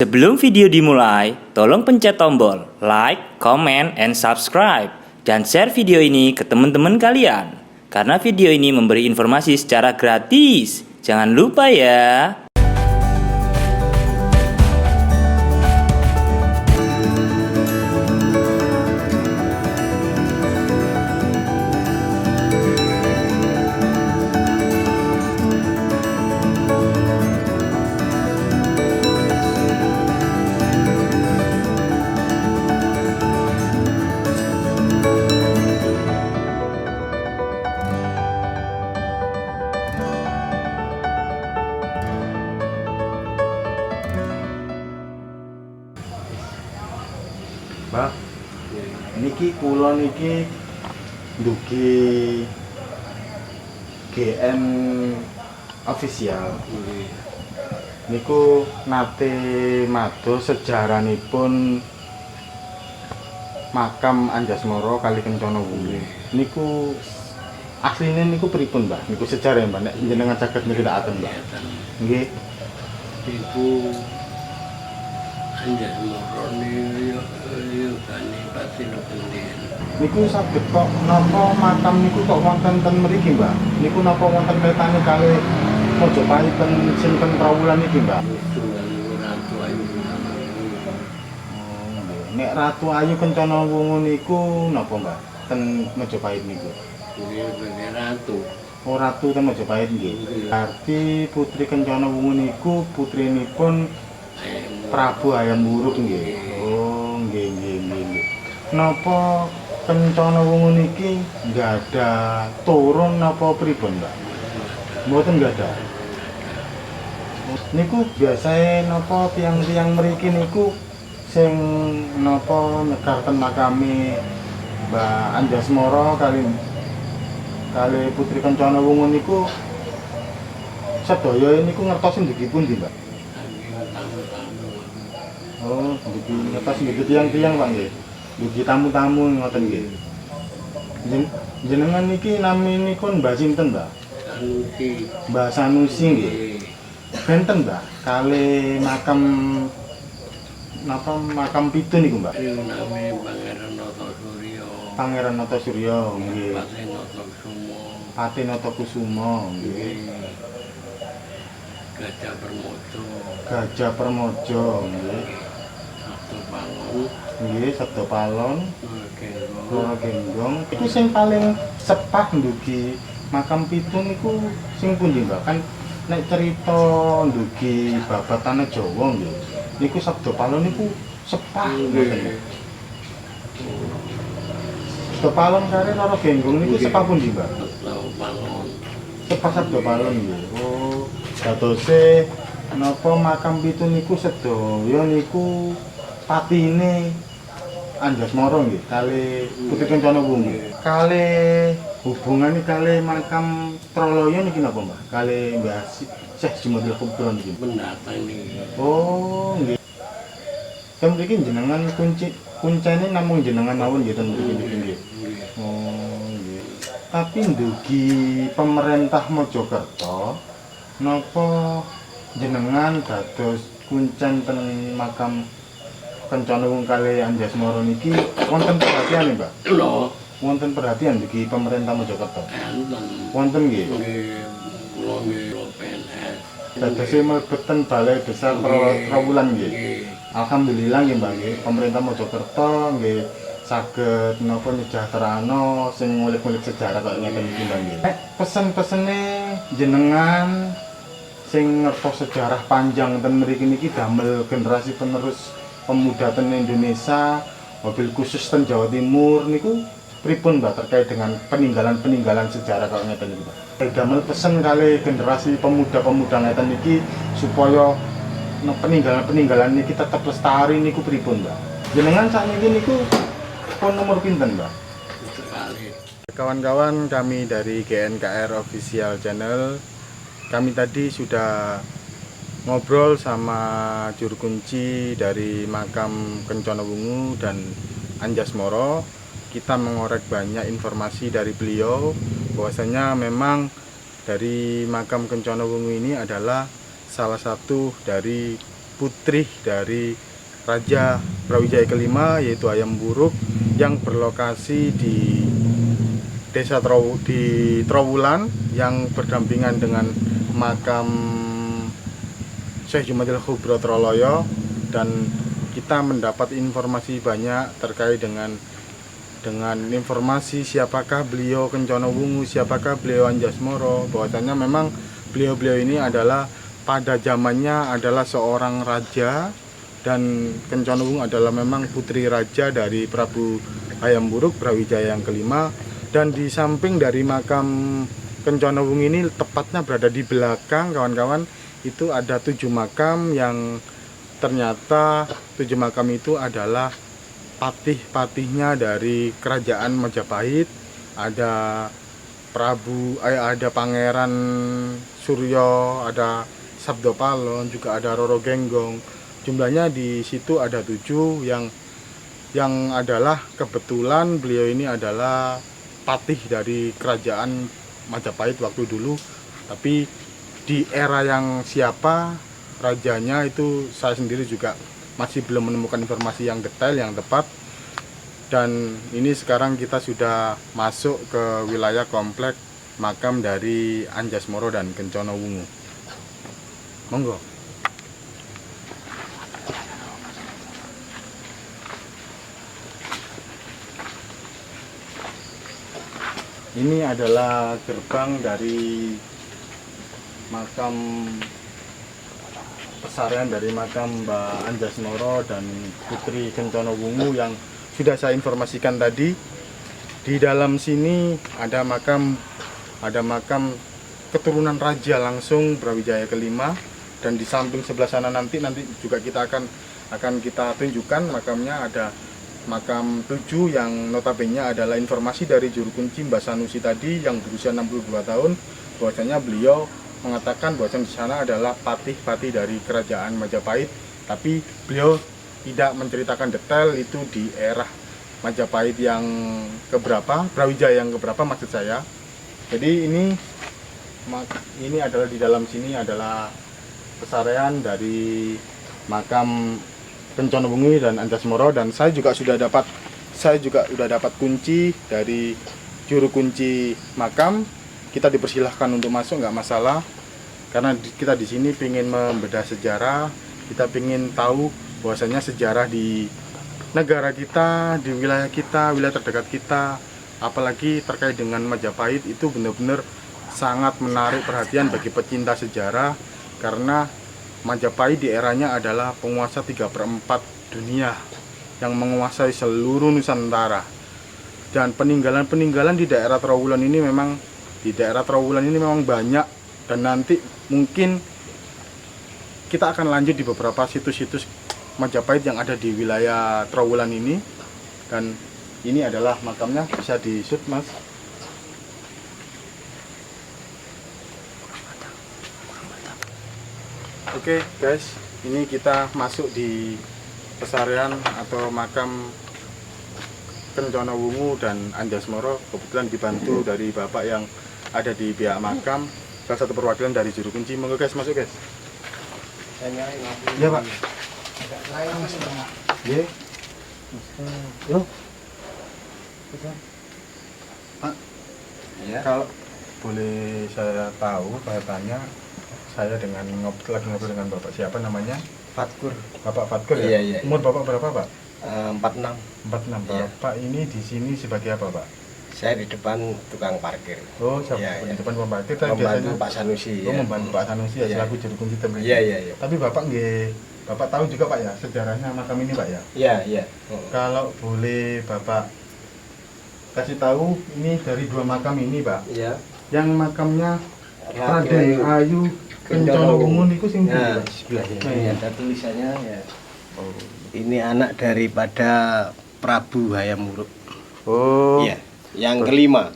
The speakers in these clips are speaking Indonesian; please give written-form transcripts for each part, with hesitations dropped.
Sebelum video dimulai, tolong pencet tombol like, comment, and subscribe. Dan share video ini ke teman-teman kalian. Karena video ini memberi informasi secara gratis. Jangan lupa ya. Mbak, niki kula niki ndugi GN official. Niku nate mados sejarahipun makam Anjasmara kali Kencana Wungu. Niku asline niku pripun, Mbak? Niku sejarah, Mbak. Nek jenengan saged nyritakaken, Mbak. Nggih. Iku Anjasmara yogane Patino Gendhen. Niku saged kok napa makam niku kok wonten ten mriki, Mbak? Niku napa wonten kaitane kalih Majapahit ten sinten Trawulan iki, Mbak? Ratu Ayu Oh, nggih. Nek Ratu Ayu Kencana Wungu niku napa, Mbak? Ten Majapahit niku. Nggih, ratu. Oh, Ratu ten Majapahit nggih. Berarti Putri Kencana Wungu niku putrinipun Prabu Hayam Wuruk nggih. Oh, nggih. Napa Kencana Wungu niki nggak ada turun napa pripun, Mbak? Mboten nggak ada. Niku biasae napa tiang-tiang mriki niku sing napa nyegarken makame Mbak Anjasmara kali Putri Kencana Wungu niku sedaya niku ngertos ndugi pundi, Mbak? Oh, ndugi ngertos ndugi tiang-tiang, Pak nggih. Ndugi tamu-tamu ngoten nggih. Jenengan niki naminipun Mbak sinten, Mbak? Sanusi. Mbak Sanusi nggih. Benten, Mbak, kali makam napa makam pitu niku, Mbak? Namanya Pangeran Notosuryo. Pangeran Notosuryo nggih. Patenotokusumo. Patenotokusumo nggih. Gajah Permojo. Gajah Permojo nggih. Sabtu Palon. Nggih, Sabda Palon, Genggong. Loro Genggong. Iku sing paling sepah ndugi makam pitu niku sing pundi, Mbak? Kan nek cerita ndugi babat tanah Jawa nggih. Niku Sabda Palon niku sepah ngoten. Sabda Palon kare Loro Genggong niku sepah pundi, Mbak? Sabtu Palon. Sepah Sabda Palon nggih. Oh, dadose napa makam pitu niku sedaya niku patine Anjasmara nggih kali Putri Kencana Wungu. Kali hubungane kali makam Troloyo niki napa, Mbak? Kali Mbah Syekh Jumadil Kubra niki. Pendatang ini. Oh, nggih. Ten mriki jenengan kuncene namung jenengan mawon nggih ten mriki nggih. Oh, nggih. Tapi ndugi pemerintah Mojokerto napa jenengan dados kuncen ten makam Kencana Wungu kali Anjasmara niki wonten perhatian, Mbak? Lho, Wonten perhatian niki pemerintah Mojokerto. enten. Wonten nggih. Kula nggih PNS. Dadose mlebeten Balai Besar Trawulan nggih. Alhamdulillah nggih, Mbak nggih. Pemerintah Mojokerto nggih saged napa nyejahterano sing ngulik-ngulik sejarah kaya ngeten iki, Mbak nggih. Pesen-pesene jenengan sing ngertos sejarah panjang ten mriki niki damel generasi penerus pemuda ten Indonesia, mobil khusus ten Jawa Timur niku pripun, Mbak, terkait dengan peninggalan-peninggalan sejarah kaya ngeten iki, Mbak? Damel pesen kali generasi pemuda-pemuda ngeten iki supaya peninggalan-peninggalan niki tetep lestari niku pripun, Mbak? Jenengan sakniki niku pun nomor pinten, Mbak? Sekali. Kawan-kawan kami dari GNKR Official Channel, kami tadi sudah ngobrol sama juru kunci dari makam Kencana Wungu dan Anjasmara. Kita mengorek banyak informasi dari beliau bahwasanya memang dari makam Kencana Wungu ini adalah salah satu dari putri dari Raja Brawijaya kelima, yaitu Hayam Wuruk, yang berlokasi di Trowulan, yang berdampingan dengan makam Syekh Jumadil Kubro Troloyo. Dan kita mendapat informasi banyak terkait dengan informasi siapakah beliau Kencana Wungu, siapakah beliau Anjasmara. Bahwasanya memang beliau-beliau ini adalah pada zamannya adalah seorang raja, dan Kencana Wungu adalah memang putri raja dari Prabu Hayam Wuruk Brawijaya yang kelima. Dan di samping dari makam Kencana Wungu ini, tepatnya berada di belakang kawan-kawan, itu ada 7 makam yang ternyata 7 makam itu adalah patih-patihnya dari kerajaan Majapahit. Ada ada Pangeran Suryo, ada Sabdo Palon, juga ada Roro Genggong. Jumlahnya di situ ada 7 yang adalah kebetulan beliau ini adalah patih dari kerajaan Majapahit waktu dulu. Tapi di era yang siapa rajanya itu saya sendiri juga masih belum menemukan informasi yang detail, yang tepat. Dan ini sekarang kita sudah masuk ke wilayah komplek makam dari Anjasmara dan Kencana Wungu. Monggo. Ini adalah gerbang dari makam pesarian dari makam Mbak Anjasmara dan Putri Kencana Wungu yang sudah saya informasikan tadi. Di dalam sini ada makam keturunan raja langsung Brawijaya kelima, dan di samping sebelah sana nanti juga kita akan kita tunjukkan makamnya. Ada makam 7 yang notabene adalah informasi dari juru kunci Mbah Sanusi tadi yang berusia 62 tahun, bahwasanya beliau mengatakan bahwa di sana adalah patih-patih dari kerajaan Majapahit, tapi beliau tidak menceritakan detail itu di era Majapahit yang keberapa, Brawijaya yang keberapa maksud saya. Jadi ini adalah di dalam sini adalah pesarian dari makam Kencana Wungu dan Anjasmara, dan saya juga sudah dapat kunci dari juru kunci makam. Kita dipersilahkan untuk masuk, nggak masalah, karena kita di sini ingin membedah sejarah. Kita ingin tahu bahwasanya sejarah di negara kita, di wilayah kita, wilayah terdekat kita, apalagi terkait dengan Majapahit, itu benar-benar sangat menarik perhatian bagi pecinta sejarah, karena Majapahit di eranya adalah penguasa 3/4 dunia yang menguasai seluruh Nusantara. Dan peninggalan-peninggalan di daerah Trowulan ini memang banyak, dan nanti mungkin kita akan lanjut di beberapa situs-situs Majapahit yang ada di wilayah Trowulan ini. Dan ini adalah makamnya, bisa di-shoot Mas. Oke guys, ini kita masuk di pesarian atau makam Kencana Wungu dan Anjasmara. Kebetulan dibantu dari bapak yang ada di pihak makam, salah satu perwakilan dari juru kunci. Monggo guys, masuk guys. Iya pak. Iya. Yo. Pak. Ya. Kalau boleh saya tahu, saya tanya, saya lagi ngobrol dengan bapak siapa namanya? Fatkur. Bapak Fatkur ya? Iya. Umur bapak berapa pak? 46. 46. Iya. Bapak ini di sini sebagai apa pak? Saya di depan tukang parkir. Oh, siapa Iya, di depan tukang parkir? Membantu Pak Sanusi. Oh, membantu Pak Sanusi ya, Iya. selaku juru kunci tempat. Iya. Tapi bapak tahu juga pak ya sejarahnya makam ini pak ya? Iya. Kalau boleh bapak kasih tahu, ini dari 2 makam ini pak. Iya. Yang makamnya Raden Raden Ayu Kencana Wungu niku sing Nah, ndi, Pak? sebelah Nah, ini iya. ada tulisannya ya. Oh. Ini anak daripada Prabu Hayam Wuruk. Oh. Iya. Yang kelima.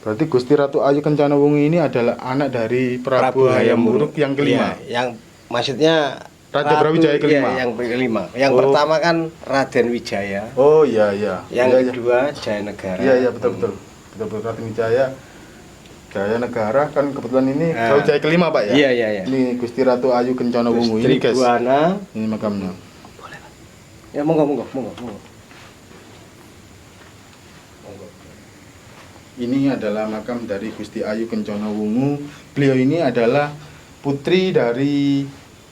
Berarti Gusti Ratu Ayu Kencana Wungu ini adalah anak dari Prabu Hayam Wuruk yang kelima. Iya, yang maksudnya Raja Brawijaya kelima. Iya, yang kelima. Yang Oh. pertama kan Raden Wijaya. Oh iya. Yang Iya, kedua Jayanegara. Iya betul. Raden Wijaya. Jaya Negara kan kebetulan ini Ah. Brawijaya kelima Pak ya. Iya, iya, iya. Ini Gusti Ratu Ayu Kencana Wungu ini guys. Tribuana. Ini makamnya. Ya monggo. Ini adalah makam dari Gusti Ayu Kencana Wungu. Beliau ini adalah putri dari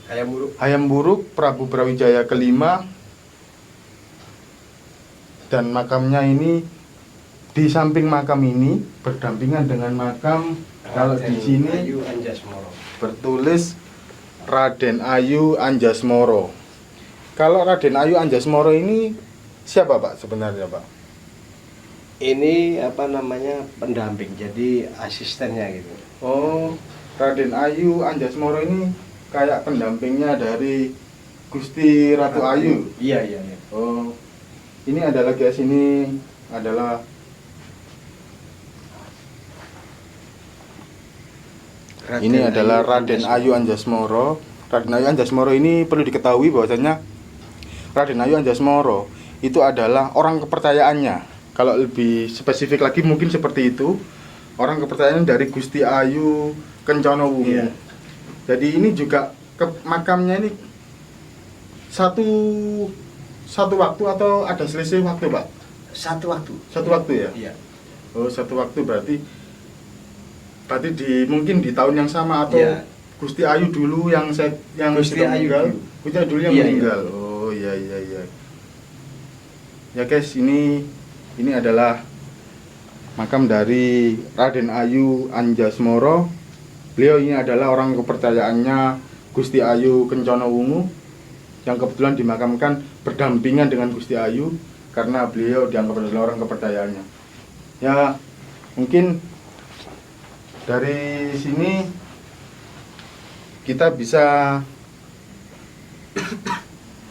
Ayam buruk. Hayam Buruk Prabu Brawijaya kelima. Dan makamnya ini di samping makam ini berdampingan dengan makam kalau di sini Ayu Anjasmoro. bertulis Raden Ayu Anjasmoro. Kalau Raden Ayu Anjasmoro ini siapa Pak sebenarnya Pak? Ini apa namanya pendamping, jadi asistennya gitu. Oh, Raden Ayu Anjasmoro ini kayak pendampingnya dari Gusti Ratu Ayu. Iya. Oh, ini adalah guys, ini adalah ini adalah Raden Ayu Anjasmoro. Raden Ayu Anjasmoro ini perlu diketahui bahwasanya Raden Ayu Anjasmoro itu adalah orang kepercayaannya. Kalau lebih spesifik lagi mungkin seperti itu. Orang kepercayaan dari Gusti Ayu Kencana Wungu. Iya. Jadi ini juga makamnya ini satu waktu atau ada selisih waktu, Pak? Satu waktu. Satu waktu ya? Iya. Oh, satu waktu berarti mungkin di tahun yang sama atau Iya. Gusti Ayu dulu yang Gusti sudah Ayu meninggal. dulu. Gusti Ayu dulu yang Iya, meninggal. Oh, iya. Ya guys, ini adalah makam dari Raden Ayu Anjasmoro. Beliau ini adalah orang kepercayaannya Gusti Ayu Kencana Wungu yang kebetulan dimakamkan berdampingan dengan Gusti Ayu karena beliau dianggap adalah orang kepercayaannya. Ya, mungkin dari sini kita bisa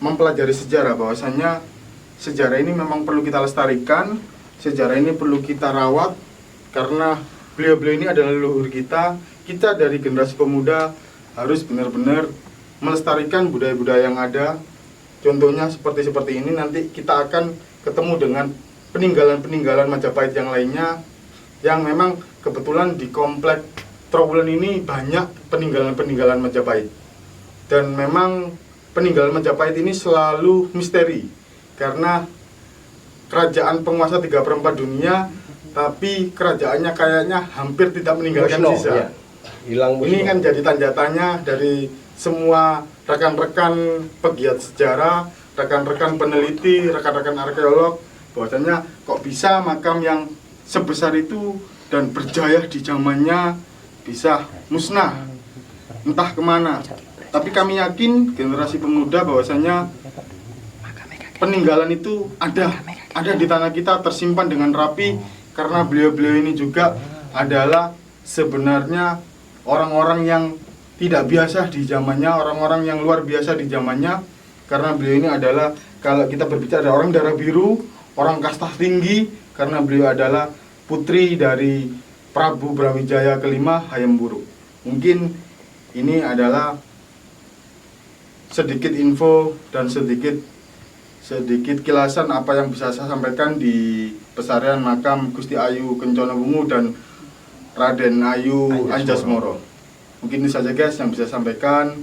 mempelajari sejarah bahwasanya sejarah ini memang perlu kita lestarikan, sejarah ini perlu kita rawat karena beliau-beliau ini adalah leluhur kita. Kita dari generasi pemuda harus benar-benar melestarikan budaya-budaya yang ada. Contohnya seperti ini, nanti kita akan ketemu dengan peninggalan-peninggalan Majapahit yang lainnya yang memang kebetulan di komplek Trowulan ini banyak peninggalan-peninggalan Majapahit. Dan memang peninggalan Majapahit ini selalu misteri karena kerajaan penguasa 3/4 dunia, tapi kerajaannya kayaknya hampir tidak meninggalkan Musnah, sisa. ya. Hilang Ini musnah. kan jadi tanda tanya dari semua rekan-rekan pegiat sejarah, rekan-rekan peneliti, rekan-rekan arkeolog, bahwasanya kok bisa makam yang sebesar itu dan berjaya di zamannya bisa musnah, entah kemana. Tapi kami yakin generasi pemuda bahwasanya peninggalan itu ada di tanah kita, tersimpan dengan rapi karena beliau-beliau ini juga adalah sebenarnya orang-orang yang tidak biasa di zamannya, orang-orang yang luar biasa di zamannya karena beliau ini adalah, kalau kita berbicara, ada orang darah biru, orang kasta tinggi karena beliau adalah putri dari Prabu Brawijaya kelima Hayam Buruk. Mungkin ini adalah sedikit info dan sedikit kilasan apa yang bisa saya sampaikan di pesarian makam Gusti Ayu Kencana Wungu dan Raden Ayu Anjasmoro. Mungkin ini saja guys yang bisa saya sampaikan.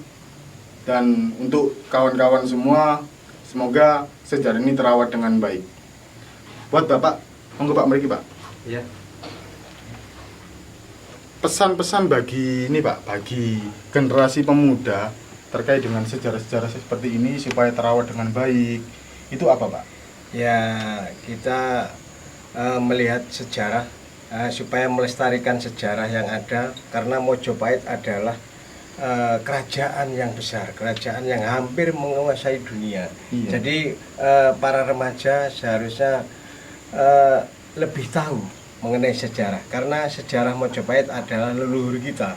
Dan untuk kawan-kawan semua, semoga sejarah ini terawat dengan baik. Buat Bapak, monggo Pak, mari Pak. Ya. Pesan-pesan bagi ini Pak, bagi generasi pemuda terkait dengan sejarah-sejarah seperti ini supaya terawat dengan baik, itu apa Pak? Ya, kita melihat sejarah supaya melestarikan sejarah yang ada, karena Mojopahit adalah kerajaan yang besar, kerajaan yang hampir menguasai dunia. Iya. Jadi para remaja seharusnya lebih tahu mengenai sejarah, karena sejarah Mojopahit adalah leluhur kita,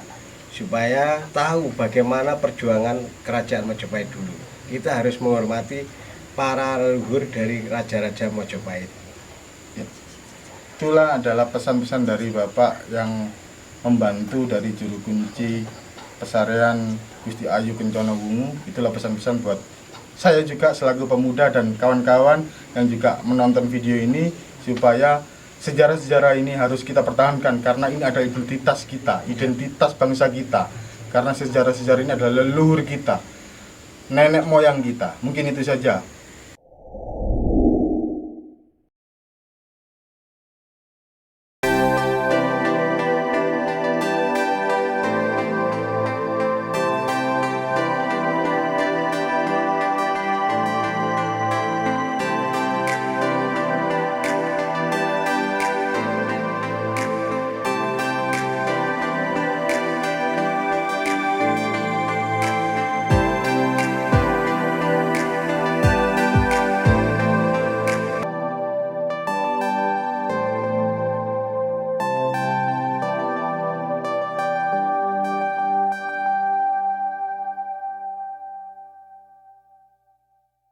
supaya tahu bagaimana perjuangan kerajaan Mojopahit dulu. Kita harus menghormati para leluhur dari raja-raja Mojopahit. Itulah adalah pesan-pesan dari Bapak yang membantu dari juru kunci pesarian Gusti Ayu Kencana Wungu. Itulah pesan-pesan buat saya juga selaku pemuda dan kawan-kawan yang juga menonton video ini, supaya sejarah-sejarah ini harus kita pertahankan karena ini adalah identitas kita, identitas bangsa kita. Karena sejarah-sejarah ini adalah leluhur kita, nenek moyang kita. Mungkin itu saja.